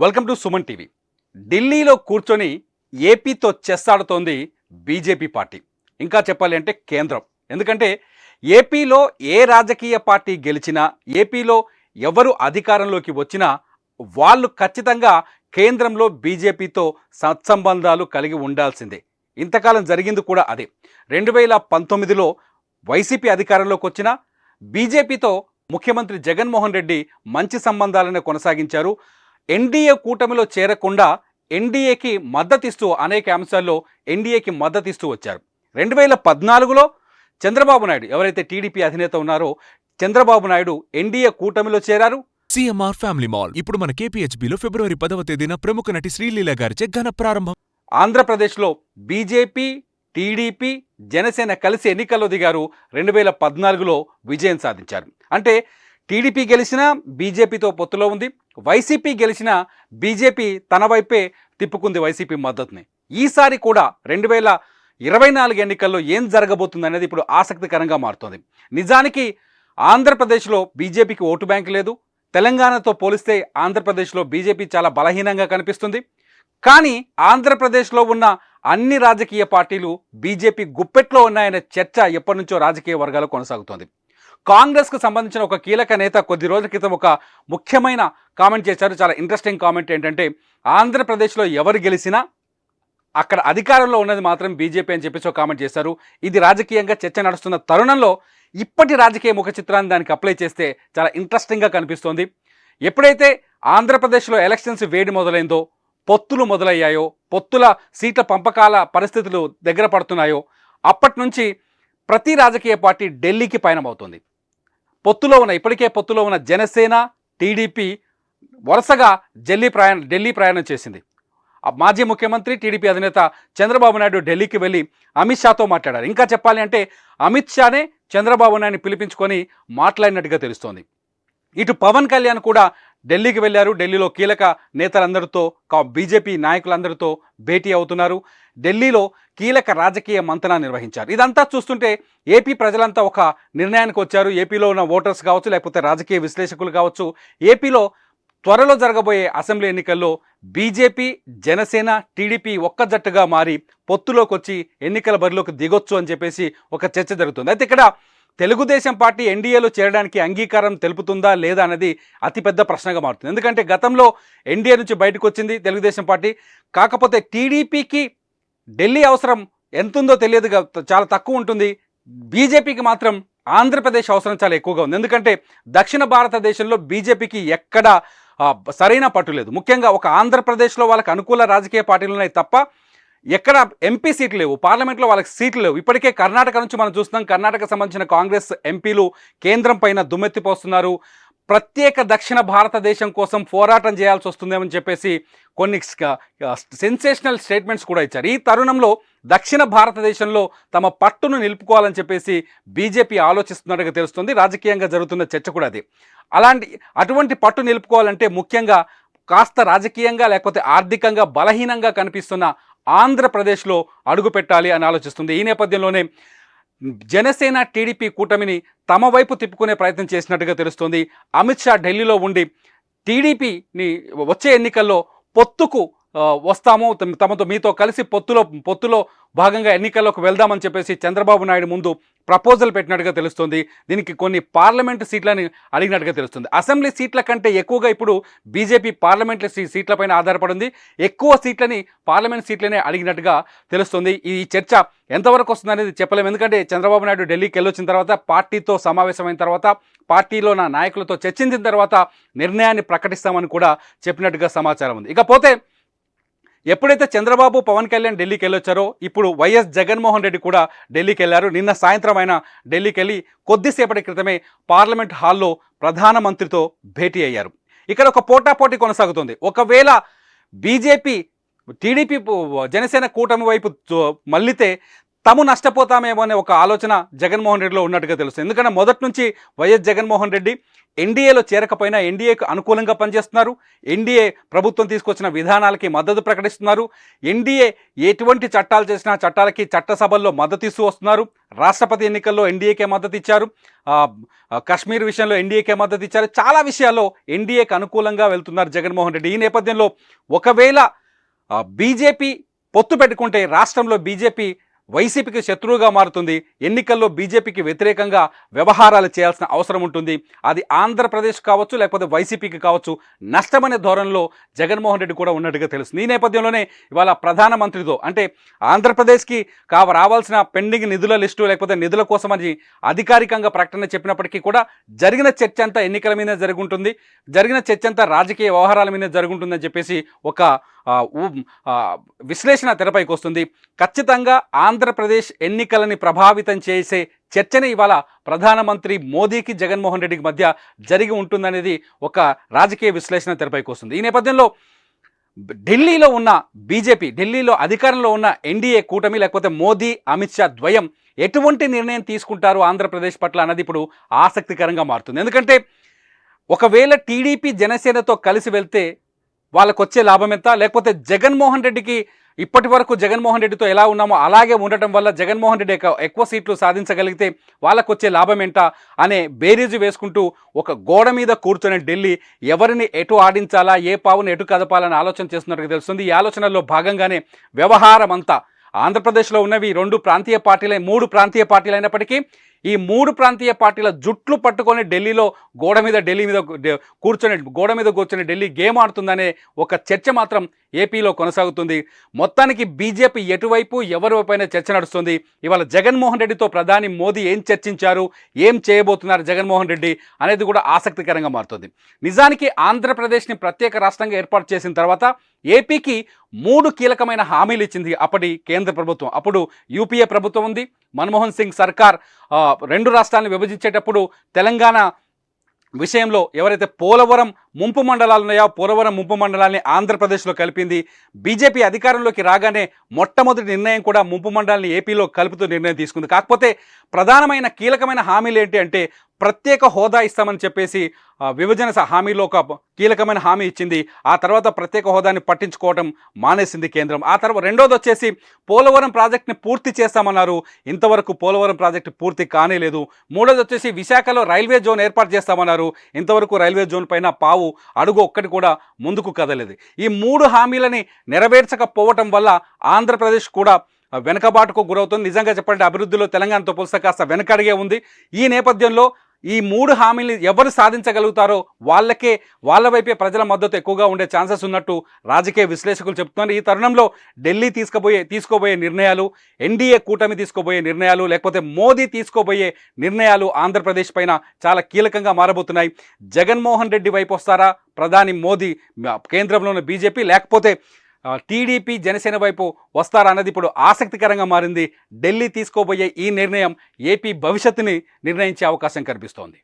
Welcome to Suman TV. ఢిల్లీలో కూర్చొని ఏపీతో చెస్సాడుతోంది BJP party. ఇంకా చెప్పాలి అంటే కేంద్రం. ఎందుకంటే ఏపీలో ఏ రాజకీయ పార్టీ గెలిచినా, ఏపీలో ఎవరు అధికారంలోకి వచ్చినా వాళ్ళు ఖచ్చితంగా కేంద్రంలో బీజేపీతో సత్సంబంధాలు కలిగి ఉండాల్సిందే. ఇంతకాలం జరిగింది కూడా అదే. 2019లో వైసీపీ అధికారంలోకి వచ్చినా బీజేపీతో ముఖ్యమంత్రి జగన్మోహన్ రెడ్డి మంచి సంబంధాలను కొనసాగించారు. ఎన్డీఏ కూటమిలో చేరకుండా ఎన్డీఏకి మద్దతిస్తూ అనేక అంశాల్లో ఎన్డీఏకి మద్దతిస్తూ వచ్చారు. 2014లో చంద్రబాబు నాయుడు, ఎవరైతే టీడీపీ అధినేత ఉన్నారో చంద్రబాబు నాయుడు ఎన్డీఏ కూటమిలో చేరారు. సిఎంఆర్ ఫ్యామిలీ మాల్ ఇప్పుడు మన కేపీహెచ్బీలో ఫిబ్రవరి 10వ తేదీన ప్రముఖ నటి శ్రీలీల గారిచే ఘన ప్రారంభం. ఆంధ్రప్రదేశ్లో బీజేపీ, టీడీపీ, జనసేన కలిసి ఎన్నికల్లో దిగారు. 2014లో విజయం సాధించారు. అంటే టీడీపీ గెలిచినా బీజేపీతో పొత్తులో ఉంది, వైసీపీ గెలిచినా బీజేపీ తన వైపే తిప్పుకుంది వైసీపీ మద్దతుని. ఈసారి కూడా 2024 ఎన్నికల్లో ఏం జరగబోతుంది అనేది ఇప్పుడు ఆసక్తికరంగా మారుతోంది. నిజానికి ఆంధ్రప్రదేశ్లో బీజేపీకి ఓటు బ్యాంక్ లేదు. తెలంగాణతో పోలిస్తే ఆంధ్రప్రదేశ్లో బీజేపీ చాలా బలహీనంగా కనిపిస్తుంది. కానీ ఆంధ్రప్రదేశ్లో ఉన్న అన్ని రాజకీయ పార్టీలు బీజేపీ గుప్పెట్లో ఉన్నాయనే చర్చ ఎప్పటి నుంచో రాజకీయ వర్గాల్లో కొనసాగుతోంది. కాంగ్రెస్కు సంబంధించిన ఒక కీలక నేత కొద్ది రోజుల క్రితం ఒక ముఖ్యమైన కామెంట్ చేశారు. చాలా ఇంట్రెస్టింగ్ కామెంట్ ఏంటంటే, ఆంధ్రప్రదేశ్లో ఎవరు గెలిచినా అక్కడ అధికారంలో ఉన్నది మాత్రం బీజేపీ అని చెప్పేసి ఒక కామెంట్ చేశారు. ఇది రాజకీయంగా చర్చ నడుస్తున్న తరుణంలో ఇప్పటి రాజకీయ ముఖ చిత్రాన్ని దానికి అప్లై చేస్తే చాలా ఇంట్రెస్టింగ్గా కనిపిస్తోంది. ఎప్పుడైతే ఆంధ్రప్రదేశ్లో ఎలక్షన్స్ వేడి మొదలైందో, పొత్తులు మొదలయ్యాయో, పొత్తుల సీట్ల పంపకాల పరిస్థితులు దగ్గర పడుతున్నాయో, అప్పటి నుంచి ప్రతి రాజకీయ పార్టీ ఢిల్లీకి పయనమవుతుంది. ఇప్పటికే పొత్తులో ఉన్న జనసేన, టీడీపీ వరుసగా ఢిల్లీ ప్రయాణం చేసింది. మాజీ ముఖ్యమంత్రి, టీడీపీ అధినేత చంద్రబాబు నాయుడు ఢిల్లీకి వెళ్ళి అమిత్ షాతో మాట్లాడారు. ఇంకా చెప్పాలి అంటే అమిత్ షానే చంద్రబాబు నాయుడిని పిలిపించుకొని మాట్లాడినట్టుగా తెలుస్తోంది. ఇటు పవన్ కళ్యాణ్ కూడా ఢిల్లీకి వెళ్ళారు. ఢిల్లీలో కీలక నేతలందరితో, బీజేపీ నాయకులందరితో భేటీ అవుతున్నారు. ఢిల్లీలో కీలక రాజకీయ మంతనా నిర్వహించారు. ఇదంతా చూస్తుంటే ఏపీ ప్రజలంతా ఒక నిర్ణయానికి వచ్చారు. ఏపీలో ఉన్న ఓటర్స్ కావచ్చు, లేకపోతే రాజకీయ విశ్లేషకులు కావచ్చు, ఏపీలో త్వరలో జరగబోయే అసెంబ్లీ ఎన్నికల్లో బీజేపీ, జనసేన, టీడీపీ ఒక్క జట్టుగా మారి పొత్తులోకి వచ్చి ఎన్నికల బరిలోకి దిగొచ్చు అని చెప్పేసి ఒక చర్చ జరుగుతుంది. అయితే ఇక్కడ తెలుగుదేశం పార్టీ ఎన్డీఏలో చేరడానికి అంగీకారం తెలుపుతుందా లేదా అనేది అతిపెద్ద ప్రశ్నగా మారుతుంది. ఎందుకంటే గతంలో ఎన్డీఏ నుంచి బయటకు వచ్చింది తెలుగుదేశం పార్టీ. కాకపోతే టీడీపీకి ఢిల్లీ అవసరం ఎంతుందో తెలియదు, చాలా తక్కువ ఉంటుంది. బీజేపీకి మాత్రం ఆంధ్రప్రదేశ్ అవసరం చాలా ఎక్కువగా ఉంది. ఎందుకంటే దక్షిణ భారతదేశంలో బీజేపీకి ఎక్కడ సరైన పట్టు లేదు. ముఖ్యంగా ఒక ఆంధ్రప్రదేశ్లో వాళ్ళకి అనుకూల రాజకీయ పార్టీలు ఉన్నాయి తప్ప ఎక్కడ ఎంపీ సీట్లు లేవు, పార్లమెంట్లో వాళ్ళకి సీట్లు లేవు. ఇప్పటికే కర్ణాటక నుంచి మనం చూస్తున్నాం, కర్ణాటక సంబంధించిన కాంగ్రెస్ ఎంపీలు కేంద్రం పైన దుమ్మెత్తిపోస్తున్నారు. ప్రత్యేక దక్షిణ భారతదేశం కోసం పోరాటం చేయాల్సి వస్తుందేమని చెప్పేసి కొన్ని సెన్సేషనల్ స్టేట్మెంట్స్ కూడా ఇచ్చారు. ఈ తరుణంలో దక్షిణ భారతదేశంలో తమ పట్టును నిలుపుకోవాలని చెప్పేసి బీజేపీ ఆలోచిస్తున్నట్టుగా తెలుస్తుంది. రాజకీయంగా జరుగుతున్న చర్చ కూడా అది. అటువంటి పట్టు నిలుపుకోవాలంటే ముఖ్యంగా కాస్త రాజకీయంగా లేకపోతే ఆర్థికంగా బలహీనంగా కనిపిస్తున్న ఆంధ్రప్రదేశ్లో అడుగు పెట్టాలి అని ఆలోచిస్తుంది. ఈ నేపథ్యంలోనే జనసేన, టీడీపీ కూటమిని తమ వైపు తిప్పుకునే ప్రయత్నం చేసినట్టుగా తెలుస్తోంది. అమిత్ షా ఢిల్లీలో ఉండి టీడీపీని వచ్చే ఎన్నికల్లో పొత్తుకు వస్తాము, మీతో కలిసి పొత్తులో భాగంగా ఎన్నికల్లోకి వెళ్దామని చెప్పేసి చంద్రబాబు నాయుడు ముందు ప్రపోజల్ పెట్టినట్టుగా తెలుస్తుంది. దీనికి కొన్ని పార్లమెంటు సీట్లని అడిగినట్టుగా తెలుస్తుంది. అసెంబ్లీ సీట్ల కంటే ఎక్కువగా ఇప్పుడు బీజేపీ పార్లమెంటు సీట్లపైన ఆధారపడింది. ఎక్కువ సీట్లని పార్లమెంట్ సీట్లనే అడిగినట్టుగా తెలుస్తుంది. ఈ చర్చ ఎంతవరకు వస్తుందనేది చెప్పలేము. ఎందుకంటే చంద్రబాబు నాయుడు ఢిల్లీకి వెళ్ళొచ్చిన తర్వాత, పార్టీతో సమావేశమైన తర్వాత, పార్టీలో నా నాయకులతో చర్చించిన తర్వాత నిర్ణయాన్ని ప్రకటిస్తామని కూడా చెప్పినట్టుగా సమాచారం ఉంది. ఇకపోతే ఎప్పుడైతే చంద్రబాబు, పవన్ కళ్యాణ్ ఢిల్లీకి వెళ్ళొచ్చారో ఇప్పుడు వైఎస్ జగన్మోహన్ రెడ్డి కూడా ఢిల్లీకి వెళ్ళారు. నిన్న సాయంత్రం ఆయన ఢిల్లీకి వెళ్ళి కొద్దిసేపటి క్రితమే పార్లమెంట్ హాల్లో ప్రధానమంత్రితో భేటీ అయ్యారు. ఇక్కడ ఒక పోటాపోటీ కొనసాగుతుంది. ఒకవేళ బీజేపీ, టీడీపీ, జనసేన కూటమి వైపు మళ్ళితే తాము నష్టపోతామేమో అనే ఒక ఆలోచన జగన్మోహన్ రెడ్డిలో ఉన్నట్టుగా తెలుస్తుంది. ఎందుకంటే మొదటి నుంచి వైఎస్ జగన్మోహన్ రెడ్డి ఎన్డీఏలో చేరకపోయినా ఎన్డీఏకు అనుకూలంగా పనిచేస్తున్నారు. ఎన్డీఏ ప్రభుత్వం తీసుకొచ్చిన విధానాలకి మద్దతు ప్రకటిస్తున్నారు. ఎన్డీఏ ఎటువంటి చట్టాలు చేసినా చట్టాలకి చట్టసభల్లో మద్దతు ఇస్తూ వస్తున్నారు. రాష్ట్రపతి ఎన్నికల్లో ఎన్డీఏకే మద్దతు ఇచ్చారు. కశ్మీర్ విషయంలో ఎన్డీఏకే మద్దతు ఇచ్చారు. చాలా విషయాల్లో ఎన్డీఏకి అనుకూలంగా వెళ్తున్నారు జగన్మోహన్ రెడ్డి. ఈ నేపథ్యంలో ఒకవేళ బీజేపీ పొత్తు పెట్టుకుంటే రాష్ట్రంలో బీజేపీ వైసీపీకి శత్రువుగా మారుతుంది. ఎన్నికల్లో బీజేపీకి వ్యతిరేకంగా వ్యవహారాలు చేయాల్సిన అవసరం ఉంటుంది. అది ఆంధ్రప్రదేశ్ కావచ్చు, లేకపోతే వైసీపీకి కావచ్చు, నష్టమనే ధోరణిలో జగన్మోహన్ రెడ్డి కూడా ఉన్నట్టుగా తెలుస్తుంది. ఈ నేపథ్యంలోనే ఇవాళ ప్రధానమంత్రితో అంటే ఆంధ్రప్రదేశ్కి రావాల్సిన పెండింగ్ నిధుల లిస్టు లేకపోతే నిధుల కోసమని అధికారికంగా ప్రకటన చెప్పినప్పటికీ కూడా జరిగిన చర్చ అంతా ఎన్నికల మీదే జరుగుంటుంది. జరిగిన చర్చ అంతా రాజకీయ వ్యవహారాల మీదే జరుగుంటుందని చెప్పేసి ఒక విశ్లేషణ తెరపైకి వస్తుంది. ఖచ్చితంగా ఆంధ్రప్రదేశ్ ఎన్నికలని ప్రభావితం చేసే చర్చనే ఇవాళ ప్రధానమంత్రి మోదీకి జగన్మోహన్ రెడ్డికి మధ్య జరిగి ఉంటుందనేది ఒక రాజకీయ విశ్లేషణ తెరపైకి వస్తుంది. ఈ నేపథ్యంలో ఢిల్లీలో ఉన్న బీజేపీ, ఢిల్లీలో అధికారంలో ఉన్న ఎన్డీఏ కూటమి లేకపోతే మోదీ అమిత్ షా ద్వయం ఎటువంటి నిర్ణయం తీసుకుంటారు ఆంధ్రప్రదేశ్ పట్ల అన్నది ఇప్పుడు ఆసక్తికరంగా మారుతుంది. ఎందుకంటే ఒకవేళ టీడీపీ జనసేనతో కలిసి వెళ్తే వాళ్ళకు వచ్చే లాభం ఎంత, లేకపోతే జగన్మోహన్ రెడ్డికి ఇప్పటి వరకు జగన్మోహన్ రెడ్డితో ఎలా ఉన్నామో అలాగే ఉండటం వల్ల జగన్మోహన్ రెడ్డి ఎక్కువ సీట్లు సాధించగలిగితే వాళ్ళకు వచ్చే లాభం ఏంట అనే బేరీజు వేసుకుంటూ ఒక గోడ మీద కూర్చొని ఢిల్లీ ఎవరిని ఎటు ఆడించాలా, ఏ పావును ఎటు కదపాలని ఆలోచన చేస్తున్నట్టుగా తెలుస్తుంది. ఈ ఆలోచనలో భాగంగానే వ్యవహారం అంతా ఆంధ్రప్రదేశ్లో ఉన్నవి 2 ప్రాంతీయ పార్టీలే 3 ప్రాంతీయ పార్టీలు అయినప్పటికీ ఈ 3 ప్రాంతీయ పార్టీల జుట్లు పట్టుకొని ఢిల్లీలో గోడ మీద కూర్చొని ఢిల్లీ గేమ్ ఆడుతుందనే ఒక చర్చ మాత్రం ఏపీలో కొనసాగుతుంది. మొత్తానికి బీజేపీ ఎటువైపు ఎవరి వైపైన చర్చ నడుస్తుంది. ఇవాళ జగన్మోహన్ రెడ్డితో ప్రధాని మోదీ ఏం చర్చించారు, ఏం చేయబోతున్నారు జగన్మోహన్ రెడ్డి అనేది కూడా ఆసక్తికరంగా మారుతుంది. నిజానికి ఆంధ్రప్రదేశ్ని ప్రత్యేక రాష్ట్రంగా ఏర్పాటు చేసిన తర్వాత ఏపీకి 3 కీలకమైన హామీలు ఇచ్చింది అప్పటి కేంద్ర ప్రభుత్వం. అప్పుడు యూపీఏ ప్రభుత్వం ఉంది. మన్మోహన్ సింగ్ సర్కార్ 2 రాష్ట్రాలను విభజించేటప్పుడు తెలంగాణ విషయంలో ఎవరైతే పోలవరం ముంపు మండలాలు ఉన్నాయో పోలవరం ముంపు మండలాన్ని ఆంధ్రప్రదేశ్లో కలిపింది. బీజేపీ అధికారంలోకి రాగానే మొట్టమొదటి నిర్ణయం కూడా ముంపు మండలాన్ని ఏపీలో కలుపుతూ నిర్ణయం తీసుకుంది. కాకపోతే ప్రధానమైన కీలకమైన హామీలు ఏంటి అంటే ప్రత్యేక హోదా ఇస్తామని చెప్పేసి విభజన హామీలో ఒక కీలకమైన హామీ ఇచ్చింది. ఆ తర్వాత ప్రత్యేక హోదాని పట్టించుకోవడం మానేసింది కేంద్రం. ఆ తర్వాత రెండోది వచ్చేసి పోలవరం ప్రాజెక్ట్ని పూర్తి చేస్తామన్నారు. ఇంతవరకు పోలవరం ప్రాజెక్టు పూర్తి కానేలేదు. మూడోది వచ్చేసి విశాఖలో రైల్వే జోన్ ఏర్పాటు చేస్తామన్నారు. ఇంతవరకు రైల్వే జోన్ పైన పావు అడుగు ఒక్కటి కూడా ముందుకు కదలేదు. ఈ 3 హామీలని నెరవేర్చకపోవటం వల్ల ఆంధ్రప్రదేశ్ కూడా వెనకబాటుకు గురవుతుంది. నిజంగా చెప్పండి అభివృద్ధిలో తెలంగాణతో పోలిస్తే కాస్త వెనకడిగే ఉంది. ఈ నేపథ్యంలో ఈ 3 హామీలు ఎవరు సాధించగలుగుతారో వాళ్ళ వైపే ప్రజల మద్దతు ఎక్కువగా ఉండే ఛాన్సెస్ ఉన్నట్టు రాజకీయ విశ్లేషకులు చెప్తున్నారు. ఈ తరుణంలో ఢిల్లీ తీసుకోబోయే నిర్ణయాలు, ఎన్డీఏ కూటమి తీసుకోబోయే నిర్ణయాలు, లేకపోతే మోదీ తీసుకోబోయే నిర్ణయాలు ఆంధ్రప్రదేశ్ పైన చాలా కీలకంగా మారబోతున్నాయి. జగన్మోహన్ రెడ్డి వైపు వస్తారా ప్రధాని మోదీ, కేంద్రంలోని బీజేపీ, లేకపోతే టీడీపీ జనసేన వైపు వస్తారా అన్నది ఇప్పుడు ఆసక్తికరంగా మారింది. ఢిల్లీ తీసుకోబోయే ఈ నిర్ణయం ఏపీ భవిష్యత్తుని నిర్ణయించే అవకాశం కనిపిస్తోంది.